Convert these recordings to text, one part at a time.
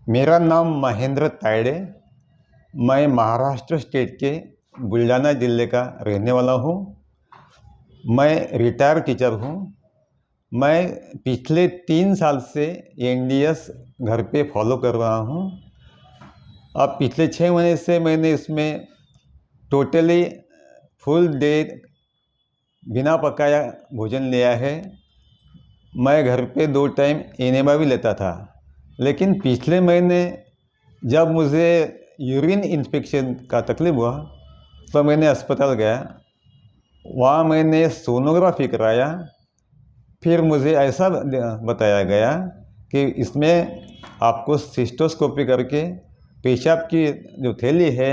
मेरा नाम महेंद्र तायडे। मैं महाराष्ट्र स्टेट के बुल्ढाना ज़िले का रहने वाला हूँ। मैं रिटायर्ड टीचर हूँ। मैं पिछले 3 साल से एनडीएस घर पे फॉलो कर रहा हूँ। अब पिछले 6 महीने से मैंने इसमें टोटली फुल डे बिना पकाया भोजन लिया है। मैं घर पे 2 टाइम एनेमा भी लेता था, लेकिन पिछले महीने जब मुझे यूरिन इन्फेक्शन का तकलीफ हुआ तो मैंने अस्पताल गया। वहाँ मैंने सोनोग्राफी कराया। फिर मुझे ऐसा बताया गया कि इसमें आपको सिस्टोस्कोपी करके पेशाब की जो थैली है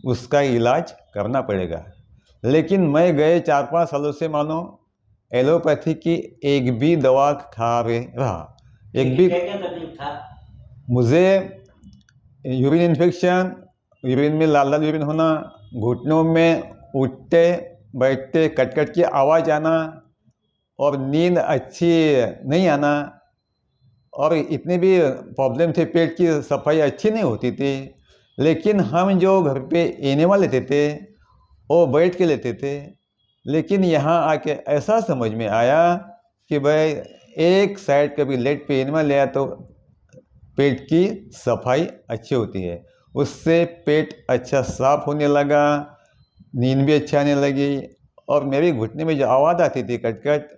उसका इलाज करना पड़ेगा। लेकिन मैं गए 4-5 सालों से मानो एलोपैथी की एक भी दवा खा रहा, एक भी। क्या क्या तकलीफ था? मुझे यूरिन इन्फेक्शन, यूरिन में लाल लाल यूरिन होना, घुटनों में उठते बैठते कट की आवाज़ आना और नींद अच्छी नहीं आना, और इतने भी प्रॉब्लम थे, पेट की सफाई अच्छी नहीं होती थी। लेकिन हम जो घर पे एनेमा लेते थे वो बैठ के लेते थे। लेकिन यहाँ आके ऐसा समझ में आया कि भाई एक साइड कभी लेट पे एनेमा लिया तो पेट की सफाई अच्छी होती है, उससे पेट अच्छा साफ होने लगा, नींद भी अच्छी आने लगी। और मेरी घुटने में जो आवाज़ आती थी कट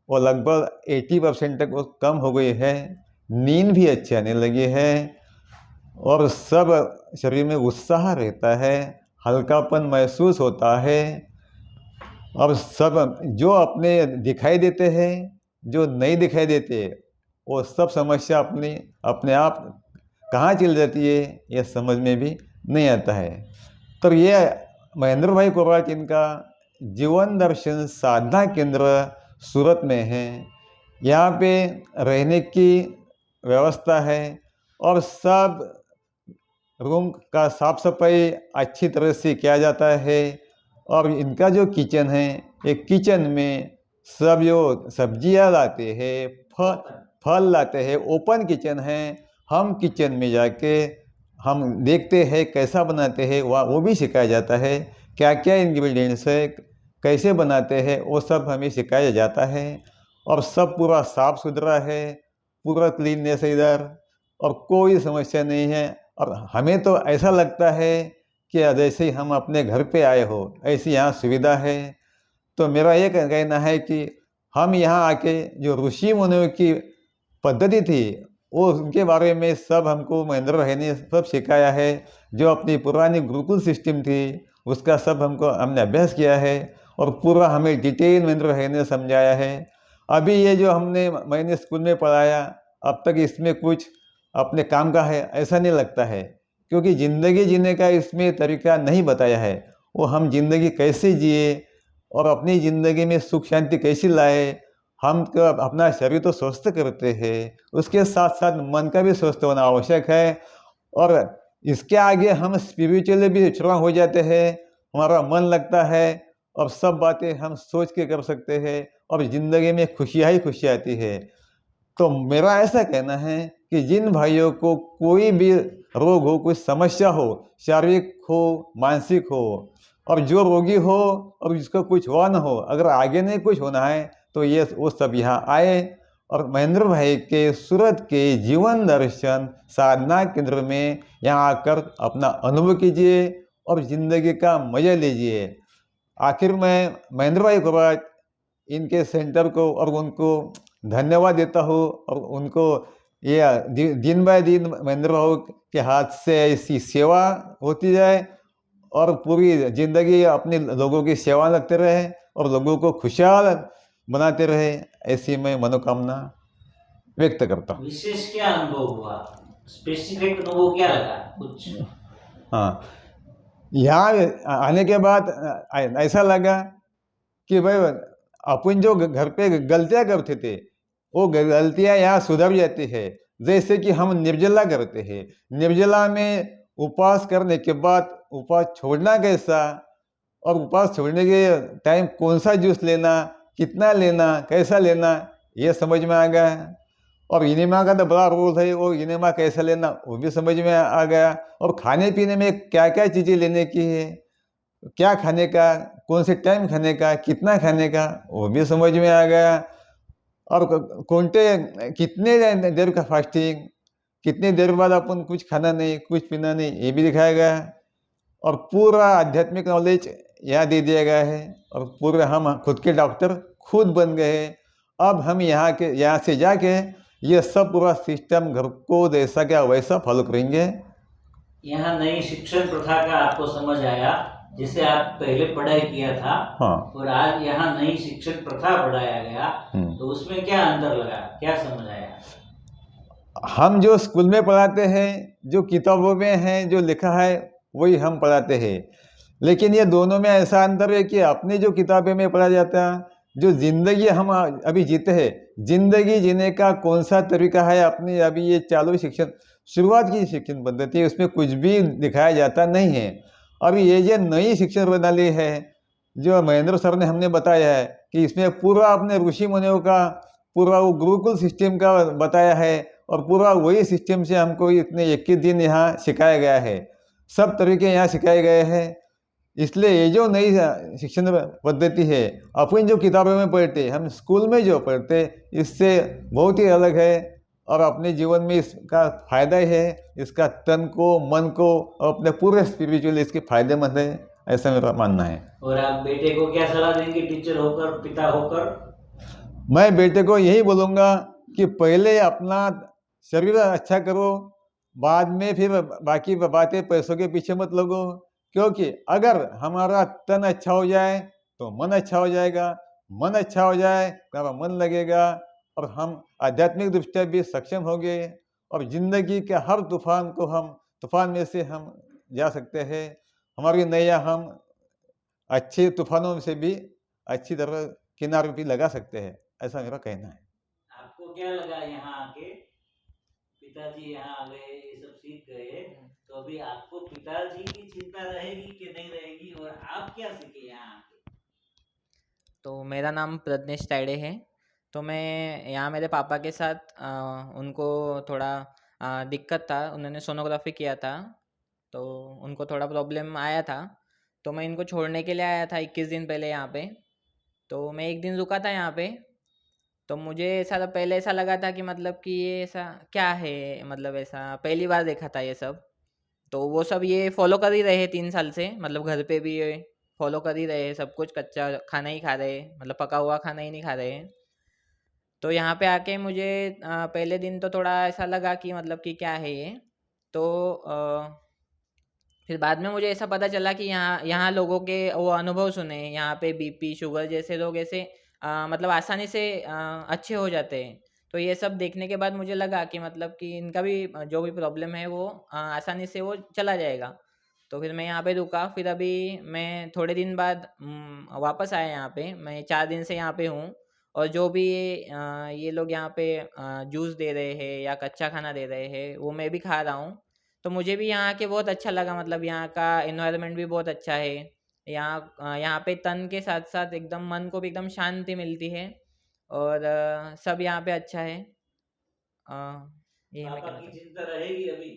वो लगभग 80% तक वो कम हो गई है। नींद भी अच्छी आने लगी है और सब शरीर में उत्साह रहता है, हल्कापन महसूस होता है। अब सब जो अपने दिखाई देते हैं, जो नहीं दिखाई देते, वो सब समस्या अपने आप कहाँ चल जाती है ये समझ में भी नहीं आता है। तो ये महेंद्र भाई कोराट इनका जीवन दर्शन साधना केंद्र सूरत में है। यहाँ पे रहने की व्यवस्था है और सब रूम का साफ सफाई अच्छी तरह से किया जाता है। और इनका जो किचन है, एक किचन में सब जो सब्जियां लाते हैं, फल लाते हैं, ओपन किचन है। हम किचन में जाके हम देखते हैं कैसा बनाते हैं, वहाँ वो भी सिखाया जाता है। क्या क्या इंग्रेडिएंट्स है, कैसे बनाते हैं, वो सब हमें सिखाया जाता है। और सब पूरा साफ सुथरा है, पूरा क्लीननेस है इधर, और कोई समस्या नहीं है। और हमें तो ऐसा लगता है कि जैसे ही हम अपने घर पे आए हो, ऐसी यहाँ सुविधा है। तो मेरा ये कहना है कि हम यहाँ आके जो ऋषि मुनियों की पद्धति थी वो उनके बारे में सब हमको महेंद्र भाई ने सब सिखाया है। जो अपनी पुरानी गुरुकुल सिस्टम थी उसका सब हमने अभ्यास किया है और पूरा हमें डिटेल महेंद्र भाई ने समझाया है। अभी ये जो मैंने स्कूल में पढ़ाया, अब तक इसमें कुछ अपने काम का है ऐसा नहीं लगता है, क्योंकि ज़िंदगी जीने का इसमें तरीका नहीं बताया है। वो हम जिंदगी कैसे जिए और अपनी ज़िंदगी में सुख शांति कैसे लाए। हम तो अपना शरीर तो स्वस्थ करते हैं, उसके साथ साथ मन का भी स्वस्थ होना आवश्यक है। और इसके आगे हम स्पिरिचुअली भी स्ट्रांग हो जाते हैं, हमारा मन लगता है और सब बातें हम सोच के कर सकते हैं और ज़िंदगी में खुशियाँ ही खुशियाँ आती है। तो मेरा ऐसा कहना है कि जिन भाइयों को कोई भी रोग हो, कोई समस्या हो, शारीरिक हो मानसिक हो, और जो रोगी हो और जिसको कुछ हुआ ना हो, अगर आगे नहीं कुछ होना है तो ये वो सब यहाँ आए और महेंद्र भाई के सूरत के जीवन दर्शन साधना केंद्र में यहाँ आकर अपना अनुभव कीजिए और ज़िंदगी का मजा लीजिए। आखिर में महेंद्र भाई कोराट इनके सेंटर को और उनको धन्यवाद देता हूँ। और उनको ये दिन बाय दिन महेंद्र भाई के हाथ से ऐसी सेवा होती जाए और पूरी ज़िंदगी अपने लोगों की सेवा लगते रहे और लोगों को खुशहाल बनाते रहे, ऐसी मैं मनोकामना व्यक्त करता हूँ। विशेष क्या अनुभव हुआ? स्पेसिफिक अनुभव क्या लगा कुछ? हाँ, यहाँ आने के बाद ऐसा लगा कि भाई अपन जो घर पे गलतियाँ करते थे वो गलतियाँ यहाँ सुधर जाती है। जैसे कि हम निर्जला करते हैं, निर्जला में उपवास करने के बाद उपवास छोड़ना कैसा, और उपवास छोड़ने के टाइम कौन सा जूस लेना, कितना लेना, कैसा लेना, ये समझ में आ गया। और इनेमा का तो बड़ा रोल है, वो इनेमा कैसे लेना वो भी समझ में आ गया। और खाने पीने में क्या क्या चीज़ें लेने की है, क्या खाने का, कौन से टाइम खाने का, कितना खाने का, वो भी समझ में आ गया। और कितने देर का फास्टिंग, कितनी देर बाद अपन कुछ खाना नहीं, कुछ पीना नहीं, ये भी दिखाया गया है। और पूरा आध्यात्मिक नॉलेज यहाँ दे दिया गया है। और पूरे हम खुद के डॉक्टर खुद बन गए हैं। अब हम यहाँ से जाके ये सब पूरा सिस्टम घर को जैसा क्या वैसा फॉलो करेंगे। यहाँ नई शिक्षण प्रथा का आपको समझ आया, जिसे आप पहले पढ़ाई किया था, हाँ। और आज यहाँ नई शिक्षण प्रथा पढ़ाया गया, तो उसमें क्या अंतर लगा, क्या समझ आया? हम जो स्कूल में पढ़ाते हैं, जो किताबों में है, जो लिखा है, वही हम पढ़ाते हैं। लेकिन ये दोनों में ऐसा अंतर है कि अपने जो किताबें में पढ़ा जाता है, जो ज़िंदगी हम अभी जीते हैं, ज़िंदगी जीने का कौन सा तरीका है, अपनी अभी ये चालू शिक्षण शुरुआत की शिक्षण पद्धति है, उसमें कुछ भी दिखाया जाता नहीं है। अभी ये जो नई शिक्षण प्रणाली है, जो महेंद्र सर ने हमने बताया है कि इसमें पूरा अपने ऋषि मुनियों का पूरा वो गुरुकुल सिस्टम का बताया है। और पूरा वही सिस्टम से हमको इतने 21 दिन यहाँ सिखाया गया है, सब तरीके यहाँ सिखाए गए हैं। इसलिए ये जो नई शिक्षण पद्धति है, अपन जो किताबों में पढ़ते, हम स्कूल में जो पढ़ते, इससे बहुत ही अलग है। और अपने जीवन में इसका फ़ायदा ही है, इसका तन को, मन को और अपने पूरे स्पिरिचुअली इसके फायदेमंद है, ऐसा मेरा मानना है। और आप बेटे को क्या सलाह देंगे, टीचर होकर, पिता होकर? मैं बेटे को यही बोलूँगा कि पहले अपना शरीर अच्छा करो, बाद में फिर बाकी बातें पैसों के पीछे मत लगो। क्योंकि अगर हमारा तन अच्छा हो जाए तो मन अच्छा हो जाएगा, मन अच्छा हो जाए तो हमारा मन लगेगा, और हम आध्यात्मिक दृष्टि भी सक्षम होंगे। और ज़िंदगी के हर तूफान में से हम जा सकते हैं। हमारी नैया हम अच्छे तूफानों से भी अच्छी तरह किनारे भी लगा सकते हैं, ऐसा मेरा कहना है। आपको क्या लगा यहाँ आके? पिताजी यहाँ आ गए, ये सब सीख गए, तो अभी आपको पिताजी की चिंता रहेगी कि नहीं रहेगी, और आप क्या सीखे यहाँ आके? तो मेरा नाम प्रज्ञेश तायडे है। तो मैं यहाँ मेरे पापा के साथ उनको थोड़ा दिक्कत था, उन्होंने सोनोग्राफी किया था, तो उनको थोड़ा प्रॉब्लम आया था। तो मैं इनको छोड़ने के लिए आया था 21 दिन पहले यहाँ पे। तो मैं एक दिन रुका था यहाँ पे। तो मुझे पहले ऐसा लगा था कि मतलब कि ये ऐसा क्या है, मतलब ऐसा पहली बार देखा था ये सब। तो वो सब ये फॉलो कर ही रहे 3 साल से, मतलब घर पे भी ये फॉलो कर ही रहे, सब कुछ कच्चा खाना ही खा रहे, मतलब पका हुआ खाना ही नहीं खा रहे। तो यहाँ पे आके मुझे पहले दिन तो थोड़ा ऐसा लगा कि मतलब कि क्या है ये। तो फिर बाद में मुझे ऐसा पता चला कि यहाँ लोगों के वो अनुभव सुने, यहाँ पे बीपी शुगर जैसे लोग ऐसे मतलब आसानी से अच्छे हो जाते हैं। तो ये सब देखने के बाद मुझे लगा कि मतलब कि इनका भी जो भी प्रॉब्लम है वो आसानी से वो चला जाएगा। तो फिर मैं यहाँ पे रुका, फिर अभी मैं थोड़े दिन बाद वापस आया यहाँ पे। मैं 4 दिन से यहाँ पे हूँ, और जो भी ये लोग यहाँ पे जूस दे रहे हैं या कच्चा खाना दे रहे हैं वो मैं भी खा रहा हूँ। तो मुझे भी यहाँ के बहुत अच्छा लगा, मतलब यहाँ का एनवायरनमेंट भी बहुत अच्छा है। यहाँ पे तन के साथ साथ एकदम मन को भी एकदम शांति मिलती है, और सब यहाँ पे अच्छा है। यही मैं पापा कहना की चाहता चिंता रहेगी अभी?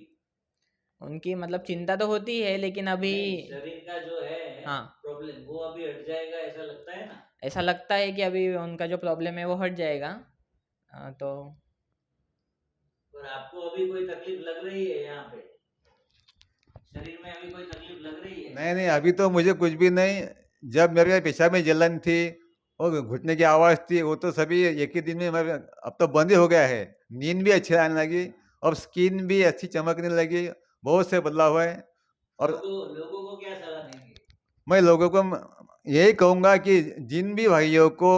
हूँ। उनकी मतलब चिंता तो होती है, लेकिन अभी नहीं, शरीर का जो है हाँ, प्रॉब्लम, वो अभी हट जाएगा, ऐसा लगता है ना? ऐसा लगता है कि अभी उनका जो प्रॉब्लम है वो हट जाएगा। तो और आपको अभी कोई तकलीफ लग रही है यहाँ पे? शरीर में अभी कोई तकलीफ लग रही है? नहीं नहीं, अभी तो मुझे कुछ भी नहीं। जब मेरे पेशाब में जलन थी और घुटने की आवाज़ थी, वो तो सभी एक ही दिन में मेरे अब तो बंद ही हो गया है। नींद भी अच्छी आने लगी और स्किन भी अच्छी चमकने लगी, बहुत से बदलाव हुए। और लोगों को क्या सलाह देंगे? मैं लोगों को यही कहूँगा कि जिन भी भाइयों को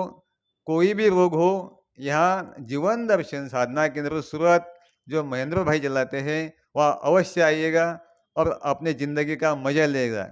कोई भी रोग हो, यहाँ जीवन दर्शन साधना केंद्र सूरत जो महेंद्र भाई चलाते हैं, वहाँ अवश्य आइएगा और अपने ज़िंदगी का मजा लेगा।